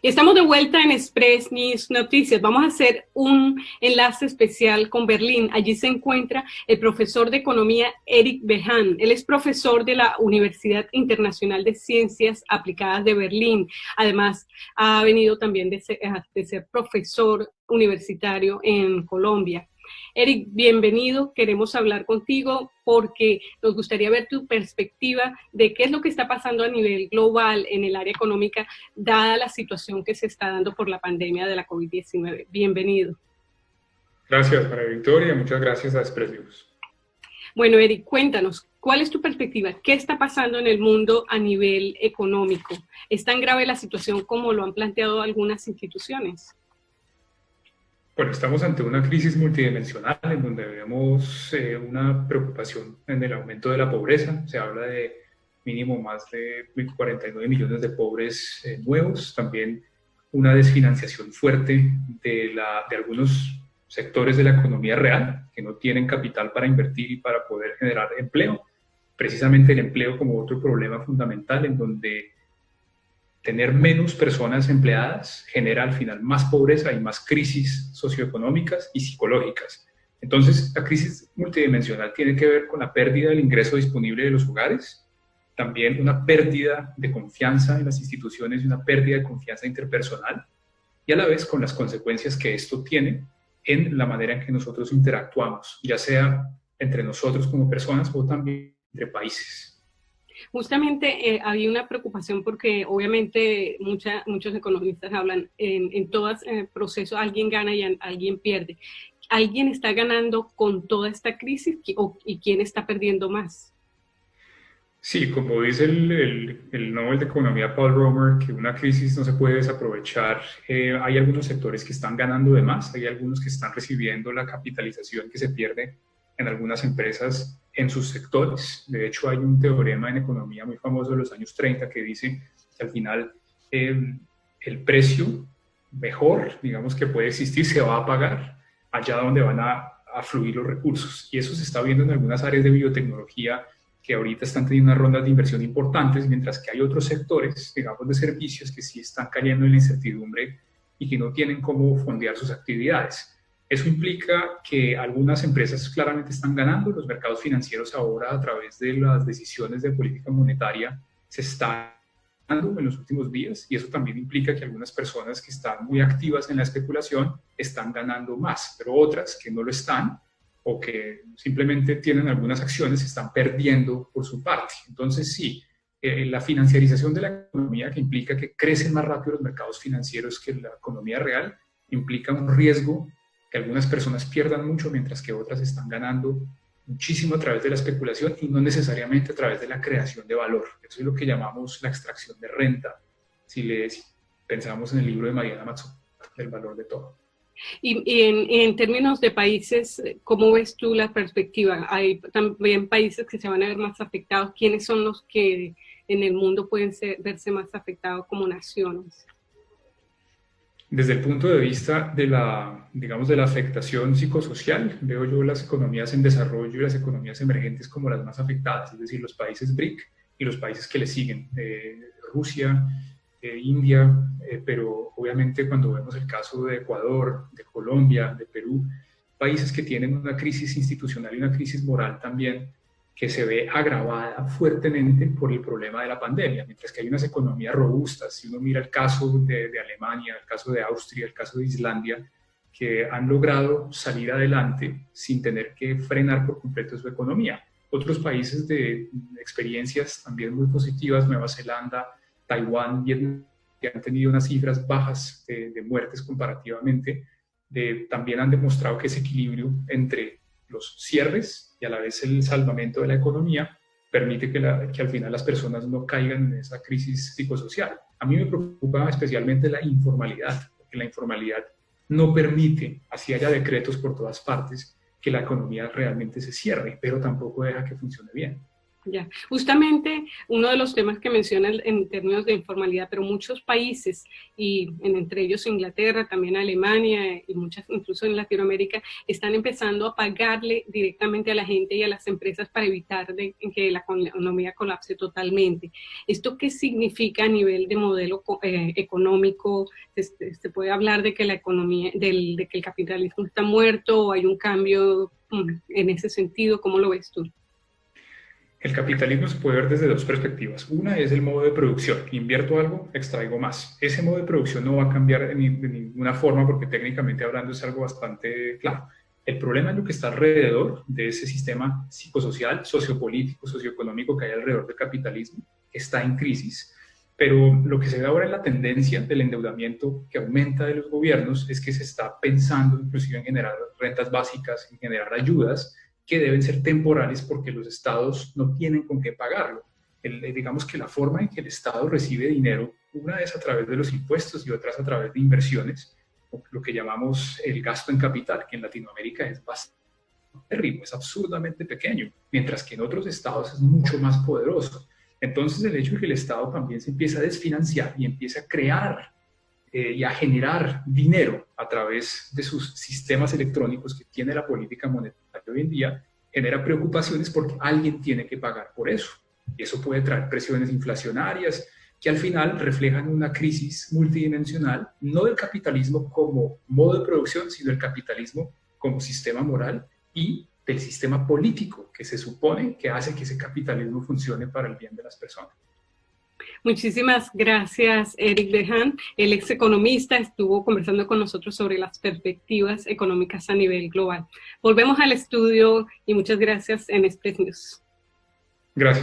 Estamos de vuelta en Express News Noticias. Vamos a hacer un enlace especial con Berlín. Allí se encuentra el profesor de economía Eric Behan. Él es profesor de la Universidad Internacional de Ciencias Aplicadas de Berlín. Además, ha venido también de ser profesor universitario en Colombia. Eric, bienvenido. Queremos hablar contigo porque nos gustaría ver tu perspectiva de qué es lo que está pasando a nivel global en el área económica, dada la situación que se está dando por la pandemia de la COVID-19. Bienvenido. Gracias, María Victoria. Muchas gracias a Express News. Bueno, Eric, cuéntanos, ¿cuál es tu perspectiva? ¿Qué está pasando en el mundo a nivel económico? ¿Es tan grave la situación como lo han planteado algunas instituciones? Bueno, estamos ante una crisis multidimensional en donde vemos una preocupación en el aumento de la pobreza. Se habla de mínimo más de 49 millones de pobres nuevos. También una desfinanciación fuerte de algunos sectores de la economía real que no tienen capital para invertir y para poder generar empleo. Precisamente el empleo como otro problema fundamental en donde tener menos personas empleadas genera al final más pobreza y más crisis socioeconómicas y psicológicas. Entonces, la crisis multidimensional tiene que ver con la pérdida del ingreso disponible de los hogares, también una pérdida de confianza en las instituciones y una pérdida de confianza interpersonal, y a la vez con las consecuencias que esto tiene en la manera en que nosotros interactuamos, ya sea entre nosotros como personas o también entre países. Justamente había una preocupación porque obviamente muchos economistas hablan en todo proceso alguien gana y alguien pierde. ¿Alguien está ganando con toda esta crisis y quién está perdiendo más? Sí, como dice el Nobel de Economía Paul Romer, que una crisis no se puede desaprovechar. Hay algunos sectores que están ganando de más, hay algunos que están recibiendo la capitalización que se pierde en algunas empresas en sus sectores. De hecho, hay un teorema en economía muy famoso de los años 30 que dice que al final el precio mejor, digamos, que puede existir se va a pagar allá donde van a fluir los recursos. Y eso se está viendo en algunas áreas de biotecnología que ahorita están teniendo unas rondas de inversión importantes, mientras que hay otros sectores, digamos, de servicios que sí están cayendo en la incertidumbre y que no tienen cómo fondear sus actividades. Eso implica que algunas empresas claramente están ganando, los mercados financieros ahora a través de las decisiones de política monetaria se están ganando en los últimos días, y eso también implica que algunas personas que están muy activas en la especulación están ganando más, pero otras que no lo están o que simplemente tienen algunas acciones se están perdiendo por su parte. Entonces sí, la financiarización de la economía, que implica que crecen más rápido los mercados financieros que la economía real, implica un riesgo que algunas personas pierdan mucho mientras que otras están ganando muchísimo a través de la especulación y no necesariamente a través de la creación de valor. Eso es lo que llamamos la extracción de renta, si pensamos en el libro de Mariana Mazzucato, El valor de todo. En términos de países, ¿cómo ves tú la perspectiva? Hay también países que se van a ver más afectados. ¿Quiénes son los que en el mundo pueden verse más afectados como naciones? Desde el punto de vista de la, digamos, de la afectación psicosocial, veo yo las economías en desarrollo y las economías emergentes como las más afectadas, es decir, los países BRIC y los países que le siguen, Rusia, India, pero obviamente cuando vemos el caso de Ecuador, de Colombia, de Perú, países que tienen una crisis institucional y una crisis moral también, que se ve agravada fuertemente por el problema de la pandemia, mientras que hay unas economías robustas. Si uno mira el caso de Alemania, el caso de Austria, el caso de Islandia, que han logrado salir adelante sin tener que frenar por completo su economía. Otros países de experiencias también muy positivas, Nueva Zelanda, Taiwán, Vietnam, que han tenido unas cifras bajas de muertes comparativamente, también han demostrado que ese equilibrio entre los cierres y a la vez el salvamento de la economía permite que al final las personas no caigan en esa crisis psicosocial. A mí me preocupa especialmente la informalidad, porque la informalidad no permite, así haya decretos por todas partes, que la economía realmente se cierre, pero tampoco deja que funcione bien. Ya, justamente uno de los temas que mencionas en términos de informalidad, pero muchos países, y entre ellos Inglaterra, también Alemania y muchas, incluso en Latinoamérica, están empezando a pagarle directamente a la gente y a las empresas para evitar que la economía colapse totalmente. ¿Esto qué significa a nivel de modelo económico? ¿Se puede hablar de que la economía, de que el capitalismo está muerto o hay un cambio en ese sentido? ¿Cómo lo ves tú? El capitalismo se puede ver desde dos perspectivas. Una es el modo de producción. Invierto algo, extraigo más. Ese modo de producción no va a cambiar de ninguna forma porque técnicamente hablando es algo bastante claro. El problema es lo que está alrededor de ese sistema psicosocial, sociopolítico, socioeconómico que hay alrededor del capitalismo, que está en crisis. Pero lo que se ve ahora en la tendencia del endeudamiento que aumenta de los gobiernos es que se está pensando inclusive en generar rentas básicas, en generar ayudas que deben ser temporales porque los estados no tienen con qué pagarlo. Digamos que la forma en que el estado recibe dinero, una es a través de los impuestos y otras a través de inversiones, lo que llamamos el gasto en capital, que en Latinoamérica es bastante ritmo, es absurdamente pequeño, mientras que en otros estados es mucho más poderoso. Entonces el hecho de que el estado también se empieza a desfinanciar y empieza a crear y a generar dinero a través de sus sistemas electrónicos que tiene la política monetaria hoy en día, genera preocupaciones porque alguien tiene que pagar por eso. Y eso puede traer presiones inflacionarias que al final reflejan una crisis multidimensional, no del capitalismo como modo de producción, sino del capitalismo como sistema moral y del sistema político que se supone que hace que ese capitalismo funcione para el bien de las personas. Muchísimas gracias, Eric Behan. El ex economista estuvo conversando con nosotros sobre las perspectivas económicas a nivel global. Volvemos al estudio y muchas gracias en Express News. Gracias.